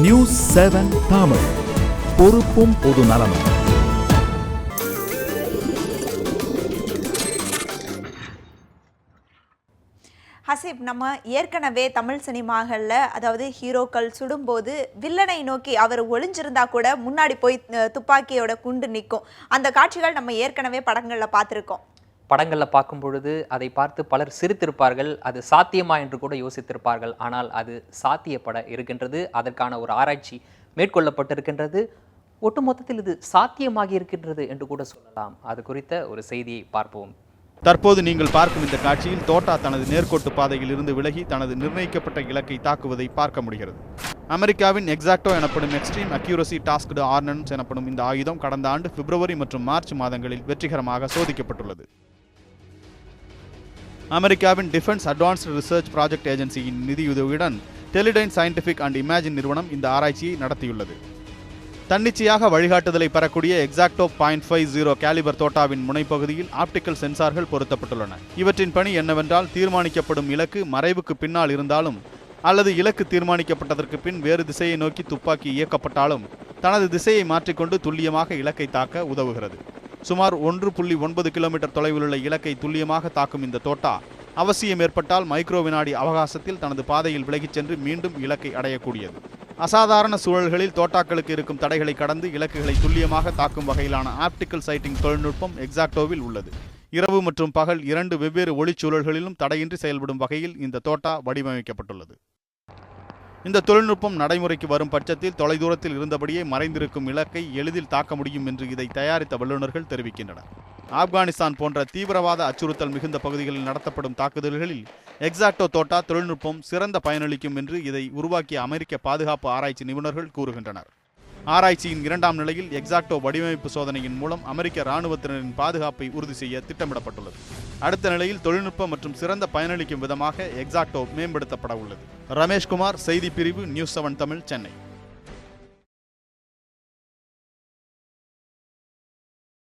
News 7 Tamil, பொறுப்பும் பொது நலமும். ஹசீப், நம்ம ஏற்கனவே தமிழ் சினிமாகளில் அதாவது ஹீரோக்கள் சுடும்போது வில்லனை நோக்கி அவர் ஒளிஞ்சிருந்தா கூட முன்னாடி போய் துப்பாக்கியோட குண்டு நிற்கும். அந்த காட்சிகள் நம்ம ஏற்கனவே படங்களில் பார்த்துருக்கோம். படங்களில் பார்க்கும் பொழுது அதை பார்த்து பலர் சிரித்திருப்பார்கள், அது சாத்தியமா என்று கூட யோசித்திருப்பார்கள். ஆனால் அது சாத்தியப்பட இருக்கின்றது, அதற்கான ஒரு ஆராய்ச்சி மேற்கொள்ளப்பட்டிருக்கின்றது. ஒட்டுமொத்தத்தில் இது சாத்தியமாகி இருக்கின்றது என்று கூட சொல்லலாம். அது குறித்த ஒரு செய்தியை பார்ப்போம். தற்போது நீங்கள் பார்க்கும் இந்த காட்சியில் தோட்டா தனது நேர்கோட்டு பாதையில் இருந்து விலகி தனது நிர்ணயிக்கப்பட்ட இலக்கை தாக்குவதை பார்க்க முடிகிறது. அமெரிக்காவின் எக்ஸாக்டோ எனப்படும் எக்ஸ்ட்ரீம் அக்யூரசி டாஸ்க்டு ஆர்டினன்ஸ் எனப்படும் இந்த ஆயுதம் கடந்த ஆண்டு பிப்ரவரி மற்றும் மார்ச் மாதங்களில் வெற்றிகரமாக சோதிக்கப்பட்டுள்ளது. அமெரிக்காவின் டிஃபென்ஸ் அட்வான்ஸ்டு ரிசர்ச் ப்ராஜெக்ட் ஏஜென்சியின் நிதியுதவியுடன் டெலிடைன் சயின்டிஃபிக் அண்ட் இமேஜின் நிறுவனம் இந்த ஆராய்ச்சியை நடத்தியுள்ளது. தன்னிச்சையாக வழிகாட்டுதலை பெறக்கூடிய எக்ஸாக்டோ .50 கேலிபர் தோட்டாவின் முனைப்பகுதியில் ஆப்டிக்கல் சென்சார்கள் பொருத்தப்பட்டுள்ளன. இவற்றின் பணி என்னவென்றால், தீர்மானிக்கப்படும் இலக்கு மறைவுக்கு பின்னால் இருந்தாலும் அல்லது இலக்கு தீர்மானிக்கப்பட்டதற்கு பின் வேறு திசையை நோக்கி துப்பாக்கி இயக்கப்பட்டாலும் தனது திசையை மாற்றிக்கொண்டு துல்லியமாக இலக்கை தாக்க உதவுகிறது. சுமார் 1.9 கிலோமீட்டர் தொலைவிலுள்ள இலக்கை துல்லியமாக தாக்கும் இந்த தோட்டா அவசியம் ஏற்பட்டால் மைக்ரோ வினாடி அவகாசத்தில் தனது பாதையில் விலகிச் சென்று மீண்டும் இலக்கை அடையக்கூடியது. அசாதாரண சூழல்களில் தோட்டாக்களுக்கு இருக்கும் தடைகளை கடந்து இலக்குகளை துல்லியமாக தாக்கும் வகையிலான ஆப்டிக்கல் சைட்டிங் தொழில்நுட்பம் எக்ஸாக்டோவில் உள்ளது. இரவு மற்றும் பகல் 2 வெவ்வேறு ஒளிச்சூழல்களிலும் தடையின்றி செயல்படும் வகையில் இந்த தோட்டா வடிவமைக்கப்பட்டுள்ளது. இந்த தொழில்நுட்பம் நடைமுறைக்கு வரும் பட்சத்தில் தொலைதூரத்தில் இருந்தபடியே மறைந்திருக்கும் இலக்கை எளிதில் தாக்க முடியும் என்று இதை தயாரித்த வல்லுநர்கள் தெரிவிக்கின்றனர். ஆப்கானிஸ்தான் போன்ற தீவிரவாத அச்சுறுத்தல் மிகுந்த பகுதிகளில் நடத்தப்படும் தாக்குதல்களில் எக்ஸாக்டோ தோட்டா தொழில்நுட்பம் சிறந்த பயனளிக்கும் என்று இதை உருவாக்கிய அமெரிக்க பாதுகாப்பு ஆராய்ச்சி நிபுணர்கள் கூறுகின்றனர். ஆராய்ச்சியின் 2ஆம் நிலையில் எக்ஸாக்டோ வடிவமைப்பு சோதனையின் மூலம் அமெரிக்க இராணுவத்தினரின் பாதுகாப்பை உறுதி செய்ய திட்டமிடப்பட்டுள்ளது. அடுத்த நிலையில் தொழில்நுட்பம் மற்றும் சிறந்த பயனளிக்கும் விதமாக எக்ஸாக்டோ மேம்படுத்தப்பட உள்ளது. ரமேஷ்குமார், செய்தி பிரிவு, நியூஸ் 7 தமிழ், சென்னை.